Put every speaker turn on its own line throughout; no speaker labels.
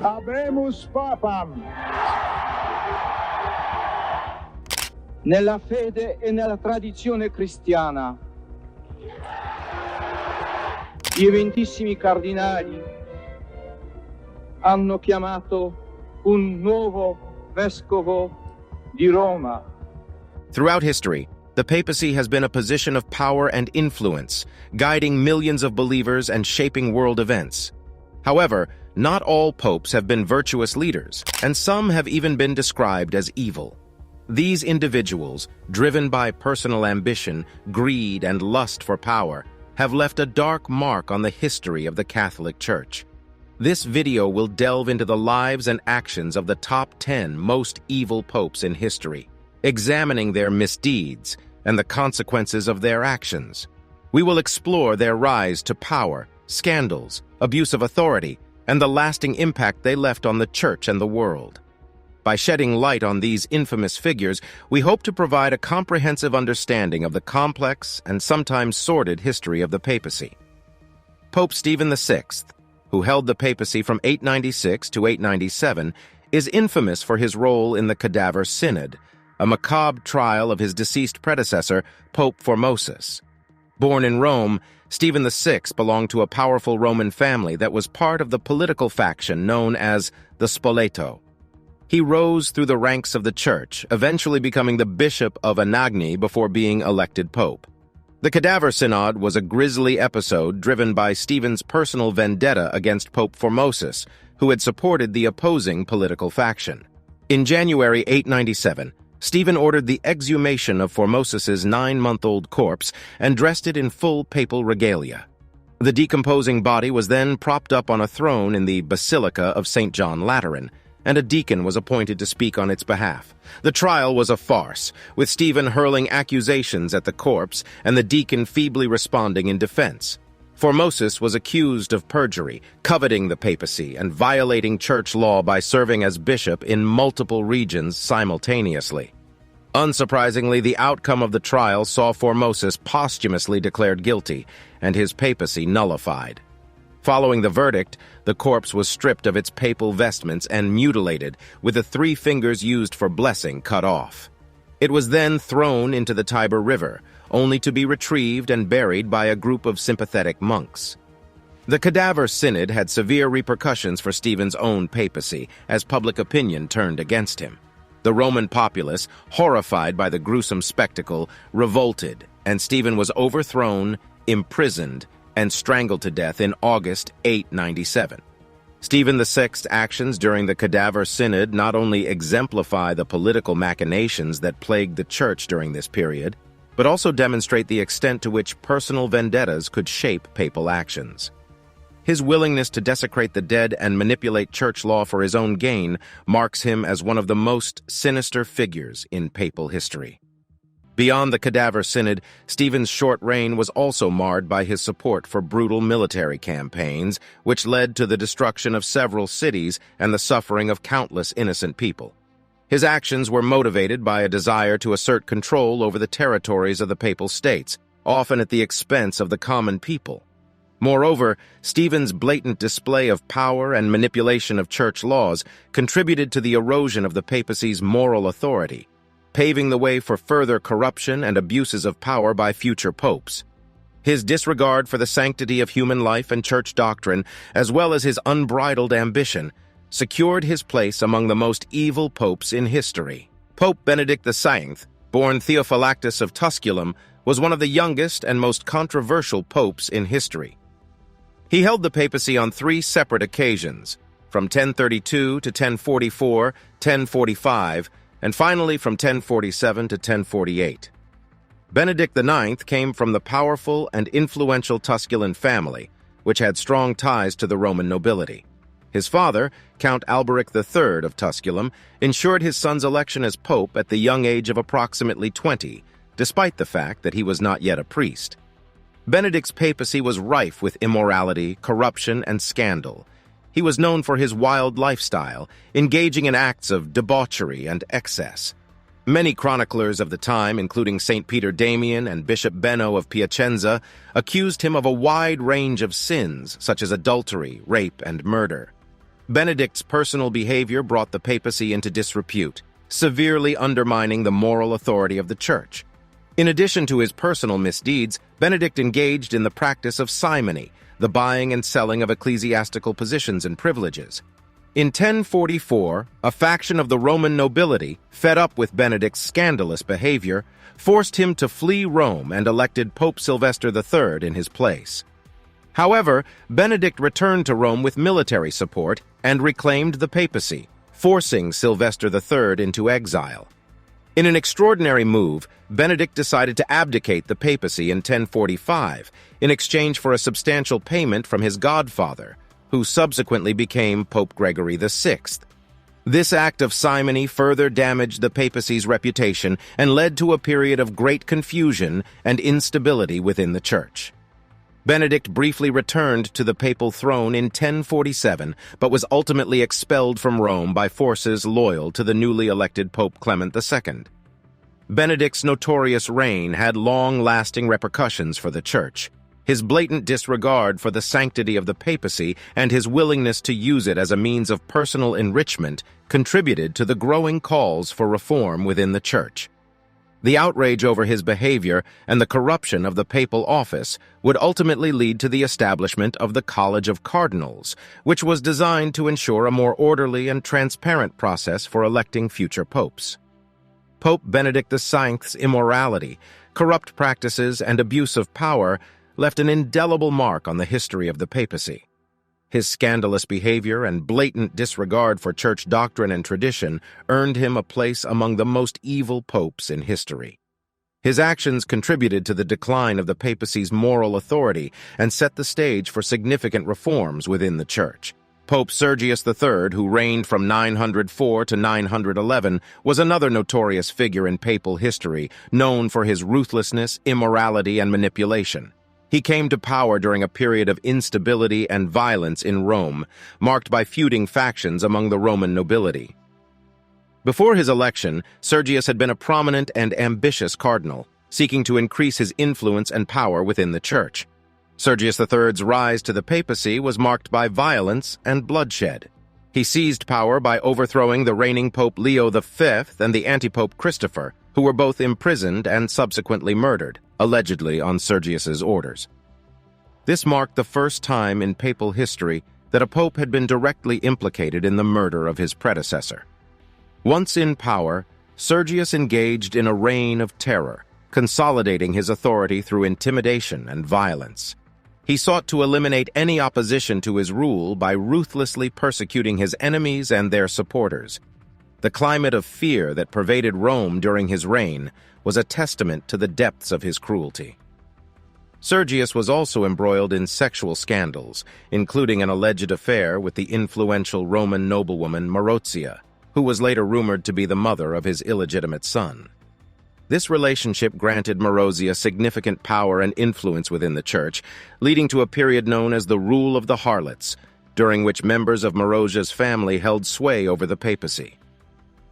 Habemus Papam. Nella fede e nella tradizione cristiana, gli eventissimi cardinali hanno chiamato un nuovo vescovo di Roma.
Throughout history, the papacy has been a position of power and influence, guiding millions of believers and shaping world events. However, not all popes have been virtuous leaders, and some have even been described as evil. These individuals, driven by personal ambition, greed, and lust for power, have left a dark mark on the history of the Catholic Church. This video will delve into the lives and actions of the top 10 most evil popes in history, examining their misdeeds and the consequences of their actions. We will explore their rise to power, scandals, abuse of authority, and the lasting impact they left on the Church and the world. By shedding light on these infamous figures, we hope to provide a comprehensive understanding of the complex and sometimes sordid history of the papacy. Pope Stephen VI, who held the papacy from 896 to 897, is infamous for his role in the Cadaver Synod, a macabre trial of his deceased predecessor, Pope Formosus. Born in Rome, Stephen VI belonged to a powerful Roman family that was part of the political faction known as the Spoleto. He rose through the ranks of the Church, eventually becoming the Bishop of Anagni before being elected Pope. The Cadaver Synod was a grisly episode driven by Stephen's personal vendetta against Pope Formosus, who had supported the opposing political faction. In January 897, Stephen ordered the exhumation of Formosus's 9-month-old corpse and dressed it in full papal regalia. The decomposing body was then propped up on a throne in the Basilica of St. John Lateran, and a deacon was appointed to speak on its behalf. The trial was a farce, with Stephen hurling accusations at the corpse and the deacon feebly responding in defense. Formosus was accused of perjury, coveting the papacy, and violating church law by serving as bishop in multiple regions simultaneously. Unsurprisingly, the outcome of the trial saw Formosus posthumously declared guilty, and his papacy nullified. Following the verdict, the corpse was stripped of its papal vestments and mutilated, with the 3 fingers used for blessing cut off. It was then thrown into the Tiber River, only to be retrieved and buried by a group of sympathetic monks. The Cadaver Synod had severe repercussions for Stephen's own papacy, as public opinion turned against him. The Roman populace, horrified by the gruesome spectacle, revolted, and Stephen was overthrown, imprisoned, and strangled to death in August 897. Stephen VI's actions during the Cadaver Synod not only exemplify the political machinations that plagued the Church during this period, but also demonstrate the extent to which personal vendettas could shape papal actions. His willingness to desecrate the dead and manipulate church law for his own gain marks him as one of the most sinister figures in papal history. Beyond the Cadaver Synod, Stephen's short reign was also marred by his support for brutal military campaigns, which led to the destruction of several cities and the suffering of countless innocent people. His actions were motivated by a desire to assert control over the territories of the Papal States, often at the expense of the common people. Moreover, Stephen's blatant display of power and manipulation of church laws contributed to the erosion of the papacy's moral authority, paving the way for further corruption and abuses of power by future popes. His disregard for the sanctity of human life and church doctrine, as well as his unbridled ambition, secured his place among the most evil popes in history. Pope Benedict XIX, born Theophylactus of Tusculum, was one of the youngest and most controversial popes in history. He held the papacy on 3 separate occasions, from 1032 to 1044, 1045, and finally from 1047 to 1048. Benedict IX came from the powerful and influential Tusculan family, which had strong ties to the Roman nobility. His father, Count Alberic III of Tusculum, ensured his son's election as pope at the young age of approximately 20, despite the fact that he was not yet a priest. Benedict's papacy was rife with immorality, corruption, and scandal. He was known for his wild lifestyle, engaging in acts of debauchery and excess. Many chroniclers of the time, including St. Peter Damian and Bishop Benno of Piacenza, accused him of a wide range of sins, such as adultery, rape, and murder. Benedict's personal behavior brought the papacy into disrepute, severely undermining the moral authority of the Church. In addition to his personal misdeeds, Benedict engaged in the practice of simony, the buying and selling of ecclesiastical positions and privileges. In 1044, a faction of the Roman nobility, fed up with Benedict's scandalous behavior, forced him to flee Rome and elected Pope Sylvester III in his place. However, Benedict returned to Rome with military support and reclaimed the papacy, forcing Sylvester III into exile. In an extraordinary move, Benedict decided to abdicate the papacy in 1045 in exchange for a substantial payment from his godfather, who subsequently became Pope Gregory VI. This act of simony further damaged the papacy's reputation and led to a period of great confusion and instability within the Church. Benedict briefly returned to the papal throne in 1047, but was ultimately expelled from Rome by forces loyal to the newly elected Pope Clement II. Benedict's notorious reign had long-lasting repercussions for the Church. His blatant disregard for the sanctity of the papacy and his willingness to use it as a means of personal enrichment contributed to the growing calls for reform within the Church. The outrage over his behavior and the corruption of the papal office would ultimately lead to the establishment of the College of Cardinals, which was designed to ensure a more orderly and transparent process for electing future popes. Pope Benedict VI's immorality, corrupt practices, and abuse of power left an indelible mark on the history of the papacy. His scandalous behavior and blatant disregard for church doctrine and tradition earned him a place among the most evil popes in history. His actions contributed to the decline of the papacy's moral authority and set the stage for significant reforms within the Church. Pope Sergius III, who reigned from 904 to 911, was another notorious figure in papal history, known for his ruthlessness, immorality, and manipulation. He came to power during a period of instability and violence in Rome, marked by feuding factions among the Roman nobility. Before his election, Sergius had been a prominent and ambitious cardinal, seeking to increase his influence and power within the Church. Sergius III's rise to the papacy was marked by violence and bloodshed. He seized power by overthrowing the reigning Pope Leo V and the anti-Pope Christopher, who were both imprisoned and subsequently murdered, allegedly on Sergius's orders. This marked the first time in papal history that a pope had been directly implicated in the murder of his predecessor. Once in power, Sergius engaged in a reign of terror, consolidating his authority through intimidation and violence. He sought to eliminate any opposition to his rule by ruthlessly persecuting his enemies and their supporters. The climate of fear that pervaded Rome during his reign was a testament to the depths of his cruelty. Sergius was also embroiled in sexual scandals, including an alleged affair with the influential Roman noblewoman Marozia, who was later rumored to be the mother of his illegitimate son. This relationship granted Marozia significant power and influence within the Church, leading to a period known as the Rule of the Harlots, during which members of Marozia's family held sway over the papacy.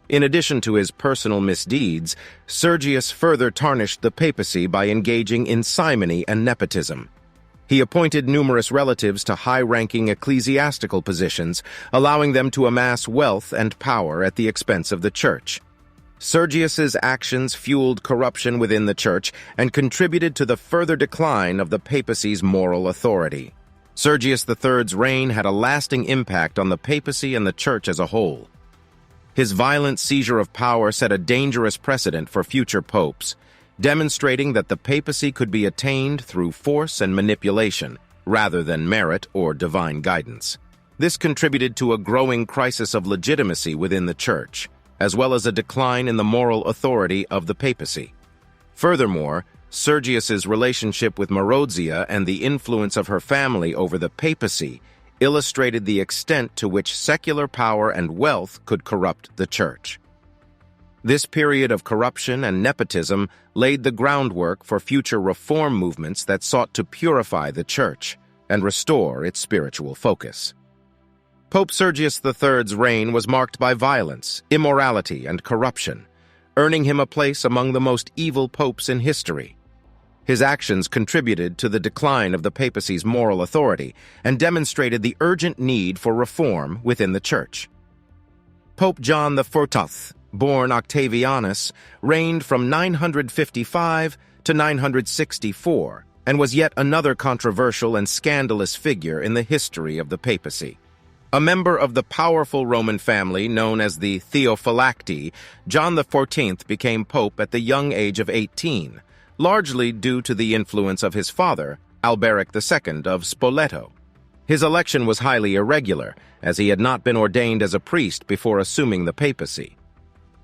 In addition to his personal misdeeds, Sergius further tarnished the papacy by engaging in simony and nepotism. He appointed numerous relatives to high-ranking ecclesiastical positions, allowing them to amass wealth and power at the expense of the Church. Sergius's actions fueled corruption within the Church and contributed to the further decline of the papacy's moral authority. Sergius III's reign had a lasting impact on the papacy and the Church as a whole. His violent seizure of power set a dangerous precedent for future popes, demonstrating that the papacy could be attained through force and manipulation, rather than merit or divine guidance. This contributed to a growing crisis of legitimacy within the Church, as well as a decline in the moral authority of the papacy. Furthermore, Sergius's relationship with Marozia and the influence of her family over the papacy illustrated the extent to which secular power and wealth could corrupt the Church. This period of corruption and nepotism laid the groundwork for future reform movements that sought to purify the Church and restore its spiritual focus. Pope Sergius III's reign was marked by violence, immorality, and corruption, earning him a place among the most evil popes in history. His actions contributed to the decline of the papacy's moral authority and demonstrated the urgent need for reform within the Church. Pope John XIV, born Octavianus, reigned from 955 to 964 and was yet another controversial and scandalous figure in the history of the papacy. A member of the powerful Roman family known as the Theophylacti, John XIV became pope at the young age of 18, largely due to the influence of his father, Alberic II of Spoleto. His election was highly irregular, as he had not been ordained as a priest before assuming the papacy.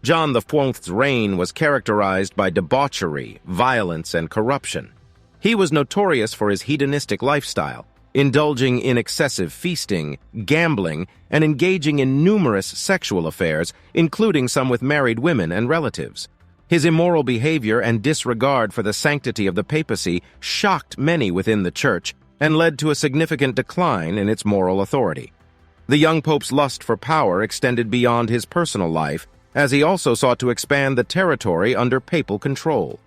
John XIV's reign was characterized by debauchery, violence, and corruption. He was notorious for his hedonistic lifestyle, indulging in excessive feasting, gambling, and engaging in numerous sexual affairs, including some with married women and relatives. His immoral behavior and disregard for the sanctity of the papacy shocked many within the Church and led to a significant decline in its moral authority. The young pope's lust for power extended beyond his personal life, as he also sought to expand the territory under papal control.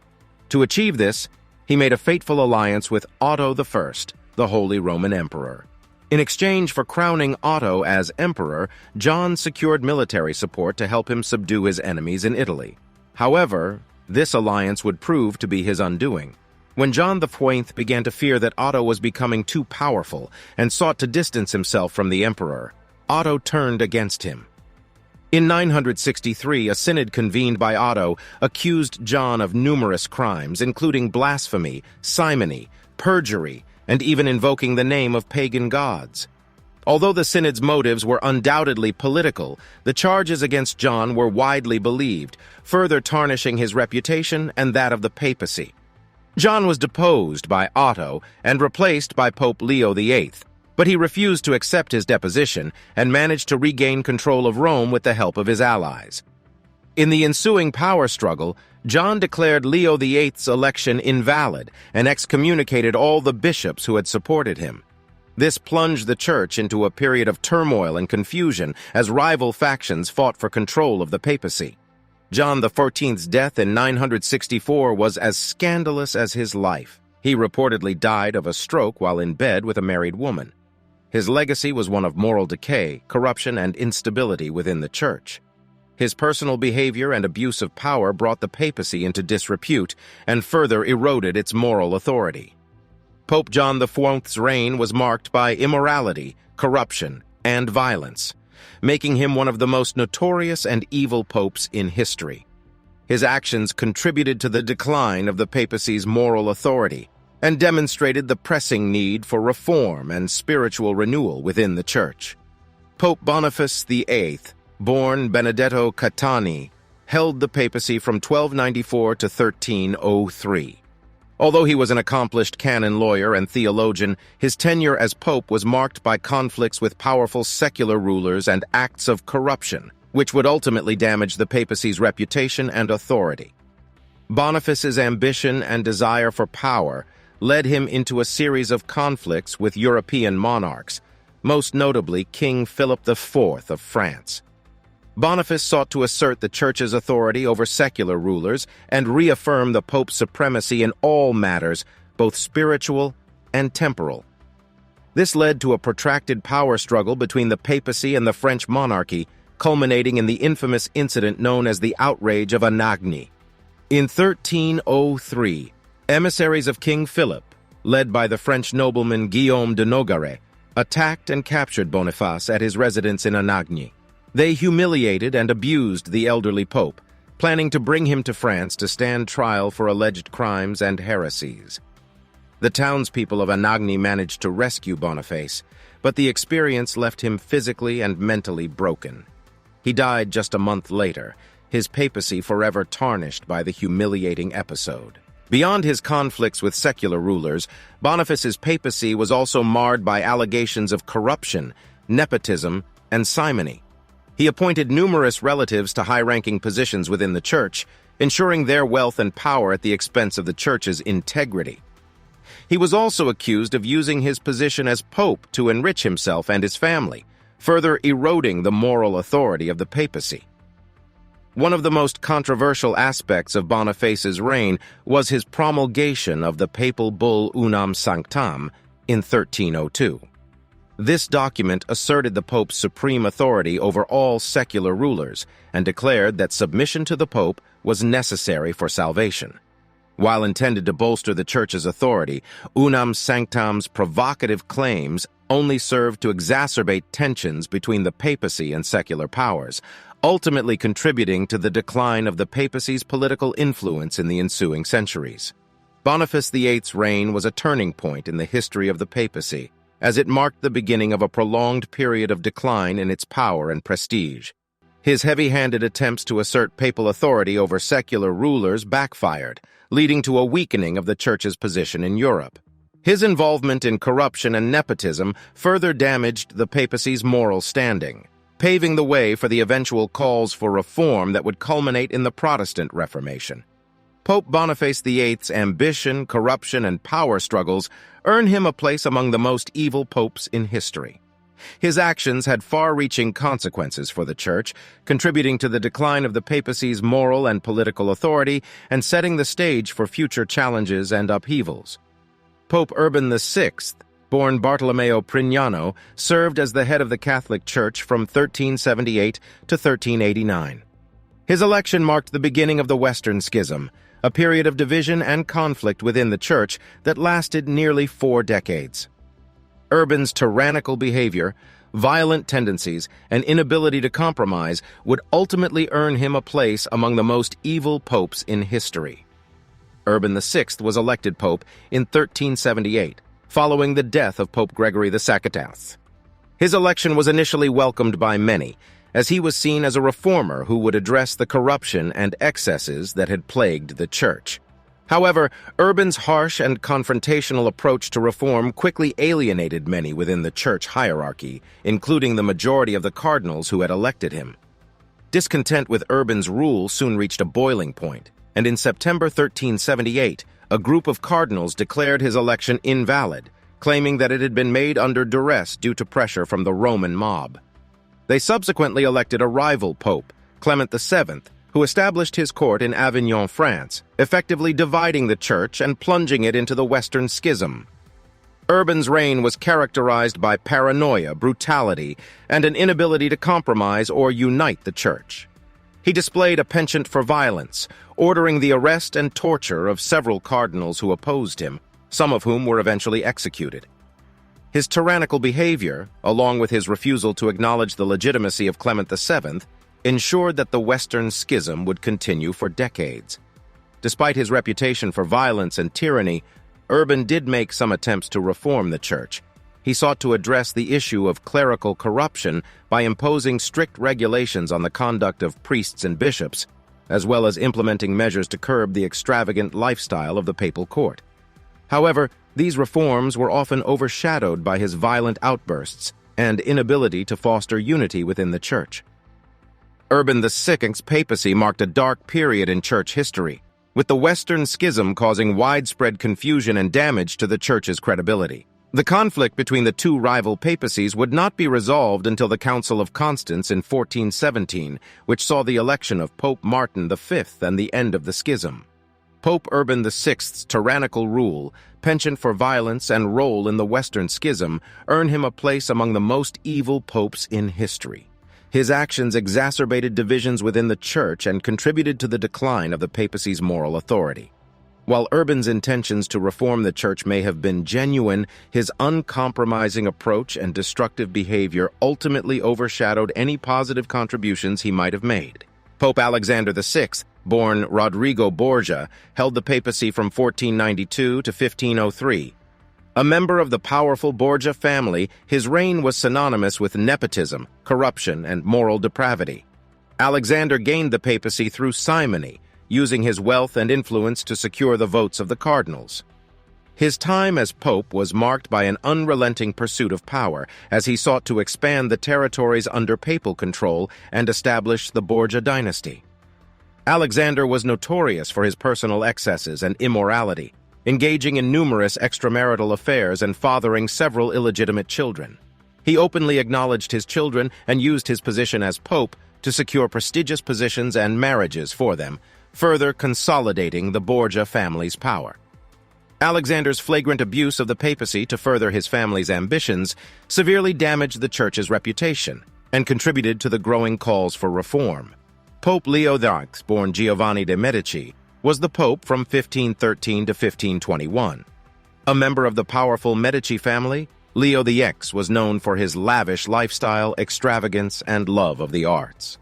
To achieve this, he made a fateful alliance with Otto I, the Holy Roman Emperor. In exchange for crowning Otto as emperor, John secured military support to help him subdue his enemies in Italy. However, this alliance would prove to be his undoing. When John XIV began to fear that Otto was becoming too powerful and sought to distance himself from the emperor, Otto turned against him. In 963, a synod convened by Otto accused John of numerous crimes, including blasphemy, simony, perjury, and even invoking the name of pagan gods. Although the synod's motives were undoubtedly political, the charges against John were widely believed, further tarnishing his reputation and that of the papacy. John was deposed by Otto and replaced by Pope Leo VIII, but he refused to accept his deposition and managed to regain control of Rome with the help of his allies. In the ensuing power struggle, John declared Leo VIII's election invalid and excommunicated all the bishops who had supported him. This plunged the Church into a period of turmoil and confusion as rival factions fought for control of the papacy. John XIV's death in 964 was as scandalous as his life. He reportedly died of a stroke while in bed with a married woman. His legacy was one of moral decay, corruption, and instability within the Church. His personal behavior and abuse of power brought the papacy into disrepute and further eroded its moral authority. Pope John XIV's reign was marked by immorality, corruption, and violence, making him one of the most notorious and evil popes in history. His actions contributed to the decline of the papacy's moral authority and demonstrated the pressing need for reform and spiritual renewal within the Church. Pope Boniface VIII, born Benedetto Catani, held the papacy from 1294 to 1303. Although he was an accomplished canon lawyer and theologian, his tenure as pope was marked by conflicts with powerful secular rulers and acts of corruption, which would ultimately damage the papacy's reputation and authority. Boniface's ambition and desire for power led him into a series of conflicts with European monarchs, most notably King Philip IV of France. Boniface sought to assert the Church's authority over secular rulers and reaffirm the Pope's supremacy in all matters, both spiritual and temporal. This led to a protracted power struggle between the papacy and the French monarchy, culminating in the infamous incident known as the Outrage of Anagni. In 1303, emissaries of King Philip, led by the French nobleman Guillaume de Nogaret, attacked and captured Boniface at his residence in Anagni. They humiliated and abused the elderly pope, planning to bring him to France to stand trial for alleged crimes and heresies. The townspeople of Anagni managed to rescue Boniface, but the experience left him physically and mentally broken. He died just a month later, his papacy forever tarnished by the humiliating episode. Beyond his conflicts with secular rulers, Boniface's papacy was also marred by allegations of corruption, nepotism, and simony. He appointed numerous relatives to high-ranking positions within the Church, ensuring their wealth and power at the expense of the Church's integrity. He was also accused of using his position as pope to enrich himself and his family, further eroding the moral authority of the papacy. One of the most controversial aspects of Boniface's reign was his promulgation of the papal bull Unam Sanctam in 1302. This document asserted the Pope's supreme authority over all secular rulers and declared that submission to the Pope was necessary for salvation. While intended to bolster the Church's authority, Unam Sanctam's provocative claims only served to exacerbate tensions between the papacy and secular powers, ultimately contributing to the decline of the papacy's political influence in the ensuing centuries. Boniface VIII's reign was a turning point in the history of the papacy, as it marked the beginning of a prolonged period of decline in its power and prestige. His heavy-handed attempts to assert papal authority over secular rulers backfired, leading to a weakening of the Church's position in Europe. His involvement in corruption and nepotism further damaged the papacy's moral standing, paving the way for the eventual calls for reform that would culminate in the Protestant Reformation. Pope Boniface VIII's ambition, corruption, and power struggles earned him a place among the most evil popes in history. His actions had far-reaching consequences for the Church, contributing to the decline of the papacy's moral and political authority and setting the stage for future challenges and upheavals. Pope Urban VI, born Bartolomeo Prignano, served as the head of the Catholic Church from 1378 to 1389. His election marked the beginning of the Western Schism, a period of division and conflict within the Church that lasted nearly 4 decades. Urban's tyrannical behavior, violent tendencies, and inability to compromise would ultimately earn him a place among the most evil popes in history. Urban VI was elected pope in 1378, following the death of Pope Gregory II. His election was initially welcomed by many, as he was seen as a reformer who would address the corruption and excesses that had plagued the Church. However, Urban's harsh and confrontational approach to reform quickly alienated many within the Church hierarchy, including the majority of the cardinals who had elected him. Discontent with Urban's rule soon reached a boiling point, and in September 1378, a group of cardinals declared his election invalid, claiming that it had been made under duress due to pressure from the Roman mob. They subsequently elected a rival pope, Clement VII, who established his court in Avignon, France, effectively dividing the Church and plunging it into the Western Schism. Urban's reign was characterized by paranoia, brutality, and an inability to compromise or unite the Church. He displayed a penchant for violence, ordering the arrest and torture of several cardinals who opposed him, some of whom were eventually executed. His tyrannical behavior, along with his refusal to acknowledge the legitimacy of Clement VII, ensured that the Western Schism would continue for decades. Despite his reputation for violence and tyranny, Urban did make some attempts to reform the Church. He sought to address the issue of clerical corruption by imposing strict regulations on the conduct of priests and bishops, as well as implementing measures to curb the extravagant lifestyle of the papal court. However, these reforms were often overshadowed by his violent outbursts and inability to foster unity within the Church. Urban VI's papacy marked a dark period in Church history, with the Western Schism causing widespread confusion and damage to the Church's credibility. The conflict between the two rival papacies would not be resolved until the Council of Constance in 1417, which saw the election of Pope Martin V and the end of the schism. Pope Urban VI's tyrannical rule, penchant for violence, and role in the Western Schism earned him a place among the most evil popes in history. His actions exacerbated divisions within the Church and contributed to the decline of the papacy's moral authority. While Urban's intentions to reform the Church may have been genuine, his uncompromising approach and destructive behavior ultimately overshadowed any positive contributions he might have made. Pope Alexander VI, born Rodrigo Borgia, held the papacy from 1492 to 1503. A member of the powerful Borgia family, his reign was synonymous with nepotism, corruption, and moral depravity. Alexander gained the papacy through simony, using his wealth and influence to secure the votes of the cardinals. His time as pope was marked by an unrelenting pursuit of power, as he sought to expand the territories under papal control and establish the Borgia dynasty. Alexander was notorious for his personal excesses and immorality, engaging in numerous extramarital affairs and fathering several illegitimate children. He openly acknowledged his children and used his position as pope to secure prestigious positions and marriages for them, further consolidating the Borgia family's power. Alexander's flagrant abuse of the papacy to further his family's ambitions severely damaged the Church's reputation and contributed to the growing calls for reform. Pope Leo X, born Giovanni de' Medici, was the pope from 1513 to 1521. A member of the powerful Medici family, Leo X was known for his lavish lifestyle, extravagance, and love of the arts.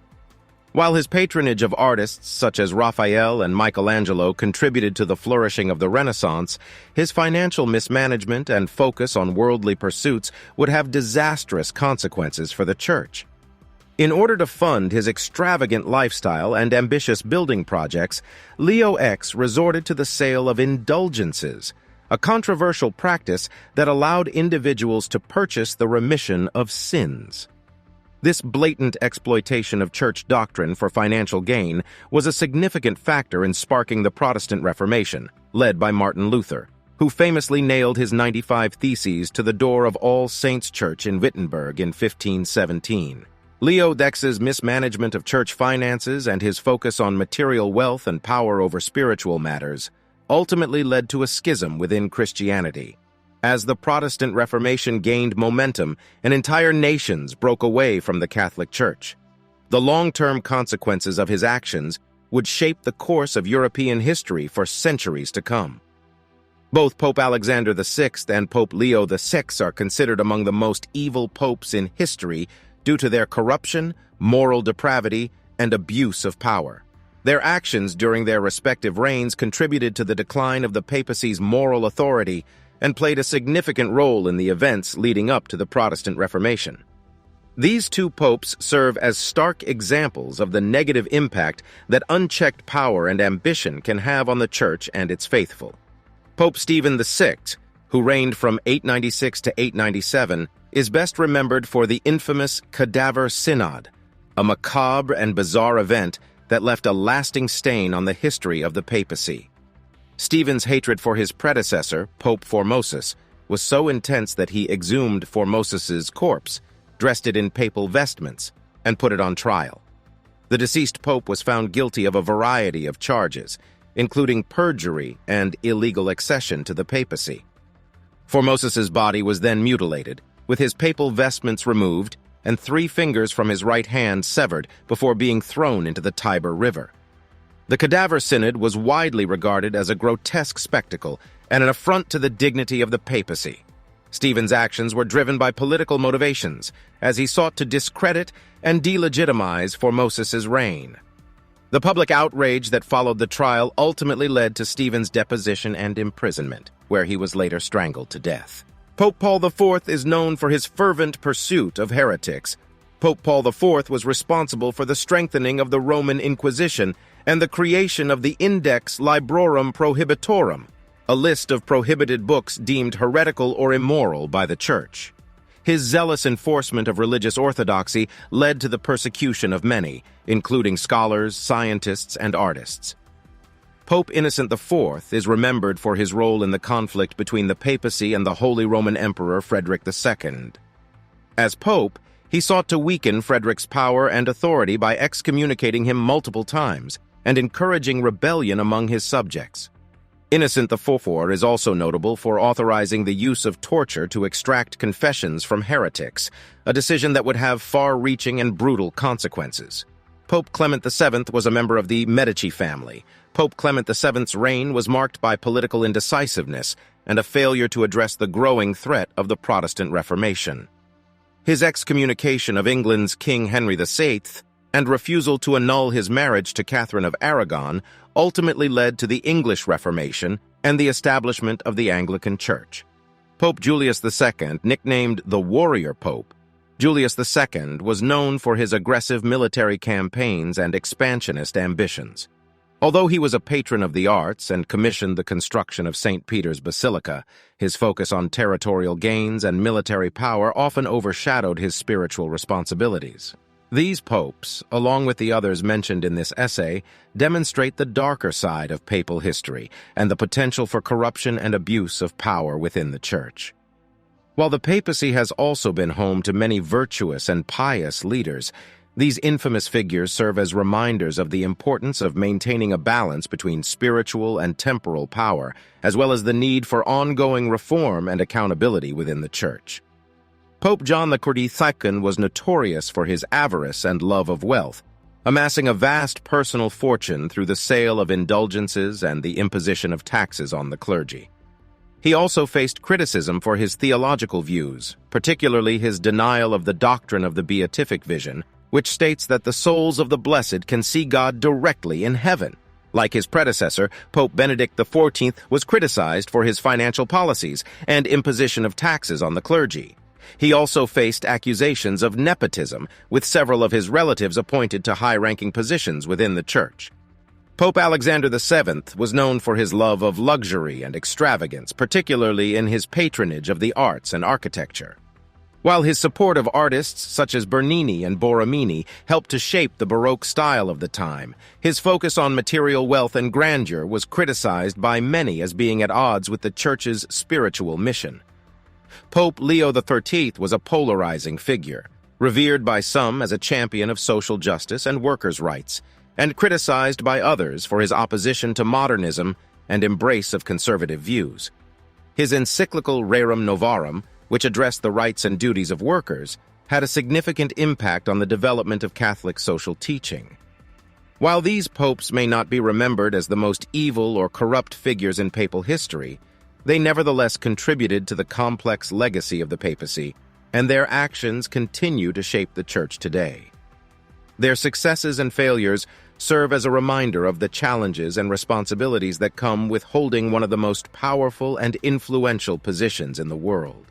While his patronage of artists such as Raphael and Michelangelo contributed to the flourishing of the Renaissance, his financial mismanagement and focus on worldly pursuits would have disastrous consequences for the Church. In order to fund his extravagant lifestyle and ambitious building projects, Leo X resorted to the sale of indulgences, a controversial practice that allowed individuals to purchase the remission of sins. This blatant exploitation of church doctrine for financial gain was a significant factor in sparking the Protestant Reformation, led by Martin Luther, who famously nailed his 95 Theses to the door of All Saints' Church in Wittenberg in 1517. Leo X's mismanagement of church finances and his focus on material wealth and power over spiritual matters ultimately led to a schism within Christianity. As the Protestant Reformation gained momentum, and entire nations broke away from the Catholic Church. The long-term consequences of his actions would shape the course of European history for centuries to come. Both Pope Alexander VI and Pope Leo VI are considered among the most evil popes in history due to their corruption, moral depravity, and abuse of power. Their actions during their respective reigns contributed to the decline of the papacy's moral authority and played a significant role in the events leading up to the Protestant Reformation. These two popes serve as stark examples of the negative impact that unchecked power and ambition can have on the Church and its faithful. Pope Stephen VI, who reigned from 896 to 897, is best remembered for the infamous Cadaver Synod, a macabre and bizarre event that left a lasting stain on the history of the papacy. Stephen's hatred for his predecessor, Pope Formosus, was so intense that he exhumed Formosus's corpse, dressed it in papal vestments, and put it on trial. The deceased pope was found guilty of a variety of charges, including perjury and illegal accession to the papacy. Formosus's body was then mutilated, with his papal vestments removed and 3 fingers from his right hand severed before being thrown into the Tiber River. The Cadaver Synod was widely regarded as a grotesque spectacle and an affront to the dignity of the papacy. Stephen's actions were driven by political motivations, as he sought to discredit and delegitimize Formosus's reign. The public outrage that followed the trial ultimately led to Stephen's deposition and imprisonment, where he was later strangled to death. Pope Paul IV is known for his fervent pursuit of heretics. Pope Paul IV was responsible for the strengthening of the Roman Inquisition and the creation of the Index Librorum Prohibitorum, a list of prohibited books deemed heretical or immoral by the Church. His zealous enforcement of religious orthodoxy led to the persecution of many, including scholars, scientists, and artists. Pope Innocent IV is remembered for his role in the conflict between the papacy and the Holy Roman Emperor Frederick II. As pope, he sought to weaken Frederick's power and authority by excommunicating him multiple times and encouraging rebellion among his subjects. Innocent IV is also notable for authorizing the use of torture to extract confessions from heretics, a decision that would have far-reaching and brutal consequences. Pope Clement VII was a member of the Medici family. Pope Clement VII's reign was marked by political indecisiveness and a failure to address the growing threat of the Protestant Reformation. His excommunication of England's King Henry VIII and refusal to annul his marriage to Catherine of Aragon ultimately led to the English Reformation and the establishment of the Anglican Church. Pope Julius II, nicknamed the Warrior Pope, Julius II was known for his aggressive military campaigns and expansionist ambitions. Although he was a patron of the arts and commissioned the construction of St. Peter's Basilica, his focus on territorial gains and military power often overshadowed his spiritual responsibilities. These popes, along with the others mentioned in this essay, demonstrate the darker side of papal history and the potential for corruption and abuse of power within the Church. While the papacy has also been home to many virtuous and pious leaders, These infamous figures serve as reminders of the importance of maintaining a balance between spiritual and temporal power, as well as the need for ongoing reform and accountability within the Church. Pope John XXII was notorious for his avarice and love of wealth, amassing a vast personal fortune through the sale of indulgences and the imposition of taxes on the clergy. He also faced criticism for his theological views, particularly his denial of the doctrine of the beatific vision, which states that the souls of the blessed can see God directly in heaven. Like his predecessor, Pope Benedict XIV was criticized for his financial policies and imposition of taxes on the clergy. He also faced accusations of nepotism, with several of his relatives appointed to high-ranking positions within the Church. Pope Alexander VII was known for his love of luxury and extravagance, particularly in his patronage of the arts and architecture. While his support of artists such as Bernini and Borromini helped to shape the Baroque style of the time, his focus on material wealth and grandeur was criticized by many as being at odds with the Church's spiritual mission. Pope Leo XIII was a polarizing figure, revered by some as a champion of social justice and workers' rights, and criticized by others for his opposition to modernism and embrace of conservative views. His encyclical Rerum Novarum, which addressed the rights and duties of workers, had a significant impact on the development of Catholic social teaching. While these popes may not be remembered as the most evil or corrupt figures in papal history, they nevertheless contributed to the complex legacy of the papacy, and their actions continue to shape the Church today. Their successes and failures serve as a reminder of the challenges and responsibilities that come with holding one of the most powerful and influential positions in the world.